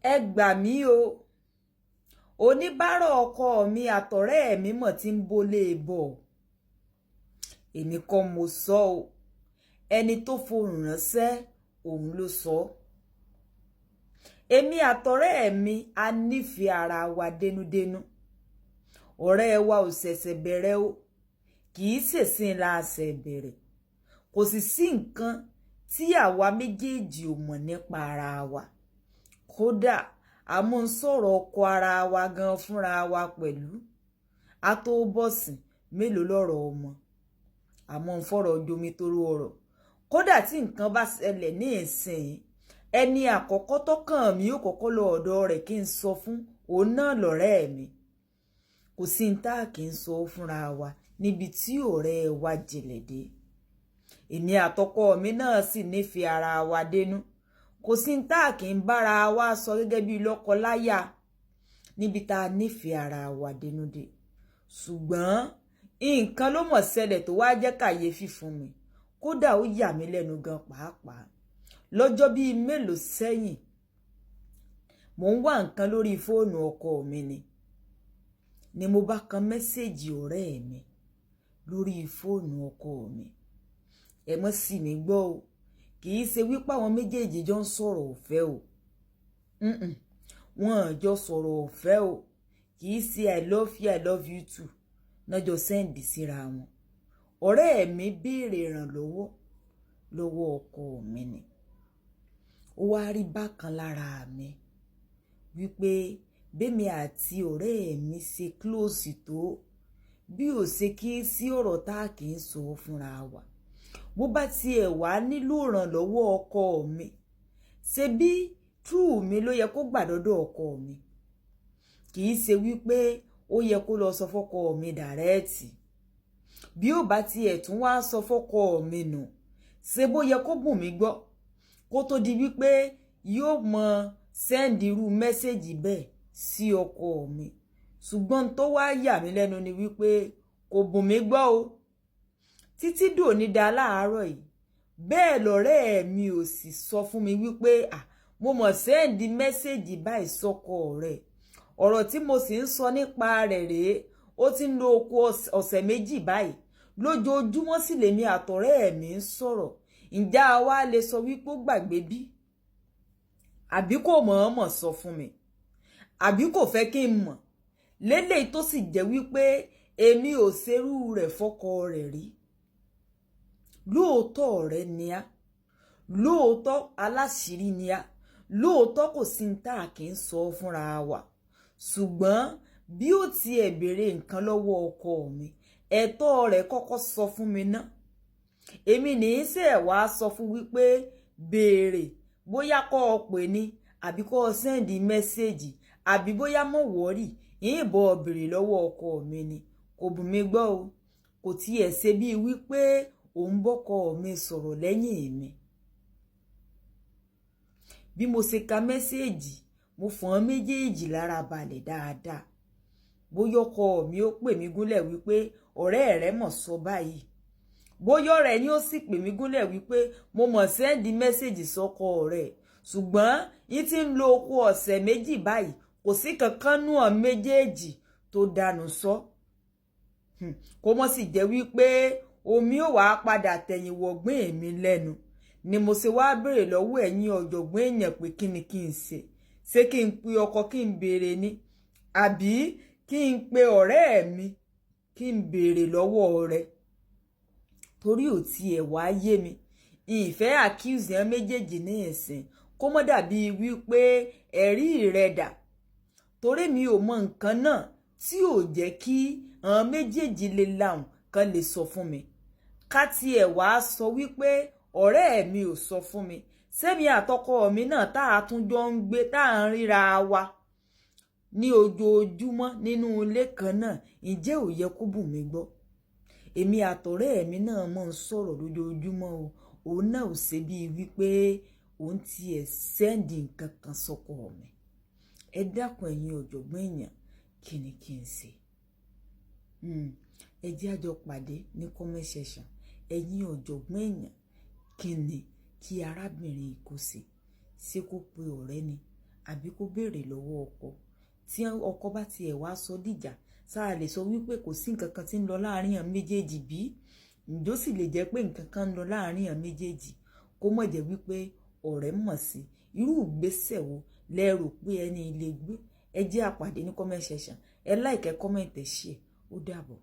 ẹ gbà mí o oníbàárà ọkọ mi àtọ̀rẹ́ mi mọ̀ tí ń bólé bọ̀ èmi kọ́ mo sọ o ẹni tó fohùn ránṣẹ́ òun ló sọ èmi àtọ̀rẹ́ mi a nífẹ̀ẹ́ ara wa dénúdénú ọ̀rẹ́ wa ò ṣẹ̀ṣẹ̀ bẹ̀rẹ̀ o kì í ṣèṣin la ṣẹ̀ bẹ̀rẹ̀ kò sì sí nǹkan tí àwa méjèèjì ò mọ̀ nípa ara wa kódà a mọ̀ ń sọ̀rọ̀ ọkọ ara wa gan fúnra wa pẹ̀lú a tó bọ̀sìn mélòó lọ́rọ̀ ọmọ a mọ̀ ń fọ̀rọ̀ jomitoro ọ̀rọ̀ kódà tí nǹkan bá ṣẹlẹ̀ ní ìsìn ẹni àkọ́kọ́ tó kàn mí ó kọ́kọ́ lọ ọ̀dọ̀ rẹ̀ kí n sọ fún òun náà lọ̀rẹ́ mi kò sí ní tá kí n sọ fúnra wa níbi tí ọ̀rẹ́ wa jìnlẹ̀ dé èmi àtọkọ mi náà sì nífẹ̀ẹ́ ara wa dénú kò sí ní tá kí n bára wa sọ gẹ́gẹ́ bí lọ́kọláya níbi tá a nífẹ̀ẹ́ ara wa dénú dé ṣùgbọ́n nǹkan ló mọ̀ ṣẹlẹ̀ tó wá jẹ́ kàyéfì fún mi kódà ó yà mí lẹ́nu gan pàápàá lọ́jọ́ bíi mélòó sẹ́yìn mò ń wá nǹkan lórí fóònù ọkọ mi ni mo bá kan mẹ́sẹ̀jì ọ̀rẹ́ mi lórí fóònù ọkọ mi ẹ mọ́ sí mi gbọ́ o kì í ṣe wípé àwọn méjèèjì jọ ń sọ̀rọ̀ ọ̀fẹ́ o wọ́n jọ sọ̀rọ̀ ọ̀fẹ́ o kì í ṣe I love you I love you too náà jọ sẹ́ǹdì síra wọn ọ̀rẹ́ mi béèrè ìrànlọ́wọ́ lọ́wọ́ ọkọ mi ni ó wá rí bákan lára mi wípé bẹ́mi àti ọ̀rẹ́ mi ṣe close tó bí ò ṣe kí sí ọ̀rọ̀ tá kì í sọ fúnra wa bó bá tiẹ̀ wá nílò ìrànlọ́wọ́ ọkọ mi ṣe bí true mi ló yẹ kó gbà dọ́dọ̀ ọkọ mi kì í ṣe wípé ó yẹ kó lọ sọ fọ́kọ mi dàrẹ́ẹ̀tì bí ó bá tiẹ̀ tún wá sọ fọ́kọ mi nù ṣe bó yẹ kó bùn mí gbọ́ kó tó di wípé yóò mọ sẹ́ndì irú mẹ́sẹ̀jì bẹ́ẹ̀ sí ọkọ mi ṣùgbọ́n tó wá yà mí lẹ́nu ni wípé kò bùn mí gbọ́ o títí dòní da láàárọ̀ yìí bẹ́ẹ̀ lọ̀rẹ́ mi ò sì sọ fún mi wípé mo mọ̀ sẹ́ndì mẹ́sẹ̀jì báyìí sọ́kọ rẹ̀ ọ̀rọ̀ tí mo sì ń sọ nípa rẹ̀ rèé ó ti ń lo oko ọ̀sẹ̀ méjì báyìí lójoojúmọ́ sì lèmi àtọ̀rẹ́ mi ń sọ̀rọ̀ ǹjẹ́ a wá lè sọ wípé ó gbàgbé bí àbí kò mọ̀ọ́mọ̀ sọ fún mi àbí kò fẹ́ kí n mọ̀ lélẹ́yìí tó sì jẹ́ wípé èmi ò ṣerú rẹ̀ fọ́kọ rẹ̀ rí lóòótọ́ ọ̀rẹ́ ni á lóòótọ́ aláṣìírí ni á lóòótọ́ kò sí ní tá kì í sọ fúnra wa ṣùgbọ́n bí ó tiẹ̀ béèrè nǹkan lọ́wọ́ ọkọ mi ẹ̀tọ́ rẹ̀ kọ́kọ́ sọ fún mi ná èmi ní í ṣe wá sọ fún wípé béèrè bóyá kó o pè ní àbí kó o sẹ́ndì mẹ́sẹ̀jì àbí bóyá mọ̀ wọ́rì ìbọ̀ béèrè lọ́wọ́ ọkọ mi ni kò bùn mí gbọ́ o kò tiẹ̀ ṣe bíi wípé òun bọ́kọ mi sọ̀rọ̀ lẹ́yìn mi bí mo ṣe ka mẹ́sẹ̀jì mo fọ́n méjèèjì lára balẹ̀ dáadáa bóyá ọkọ mi ó pè mí gúnlẹ̀ wípé ọ̀rẹ́ rẹ̀ mọ̀ sọ báyìí bóyá ọ̀rẹ́ ni ó sì pè mí gúnlẹ̀ wípé mo mọ̀ sẹ́ndì mẹ́sẹ̀jì sọ́kọ rẹ̀ ṣùgbọ́n yín ti ń lo oko ọ̀sẹ̀ méjì báyìí kò sí kankan nú ọ̀ méjèèjì tó dànù sọ kó mọ̀ sì jẹ́ wípé omi ò wá padà tẹ̀yìn wọ̀gbìn mi lẹ́nu ni mo ṣe wá béèrè lọ́wọ́ ẹ̀yin ọ̀jọ̀gbọ́n èèyàn pé kí ni kí n ṣe kí n pe ọkọ kí n béèrè ni àbí kí n pe ọ̀rẹ́ mi kí n béèrè lọ́wọ́ rẹ̀ torí ò tiẹ̀ wá yé mi ìfẹ́ accuse ẹ̀ méjèèjì ní ẹ̀sìn kó mọ́ dàbí wípé ẹ̀rí rẹ̀ dà torí mi ò mọ nǹkan náà tí ò jẹ́ kí àwọn méjèèjì lè lahùn kan lè sọ fún mi ká tiẹ̀ wá sọ wípé ọ̀rẹ́ mi ò sọ fún mi sẹ́mi àtọkọ mi náà tá a tún jọ ń gbé tá a ń ríra wa ní ojoojúmọ́ nínú ilé kan náà ǹjẹ́ ò yẹ kó bùn mí gbọ́ èmi àtọ̀rẹ́ mi náà mọ̀ ń sọ̀rọ̀ lójoojúmọ́ o òun náà ò ṣe bíi wípé òun tiẹ̀ sẹ́ndì nǹkan kan sọ́kọ mi ẹ dákun ẹ̀yin ọ̀jọ̀gbọ́n èèyàn kí ni kí n ṣe ẹ jẹ́ a jọ pàdé ní comment section ẹ̀yin ọ̀jọ̀gbọ́n èèyàn kí ni kí arábìnrin kò ṣe ṣé kó pe ọ̀rẹ́ ni àbí kó béèrè lọ́wọ́ ọkọ. Tí ọkọ bá tiẹ̀ wá sọ dìjà, sáà lè sọ wípé kò sí nǹkan kan tí ń lọ láàrin àwọn méjèèjì bí? Ǹjọ́ sì lè jẹ́ pé nǹkan kan ń lọ láàrin àwọn méjèèjì kó mọ̀ jẹ́ wípé ọ̀rẹ́ mọ̀ sí. Irú ìgbésẹ̀ wo lẹ rò pé ẹni ilé gbé? Ẹ jẹ́ á pàdé ní comment section. Ẹ like, ẹ comment, ẹ share. Ó dàbọ̀.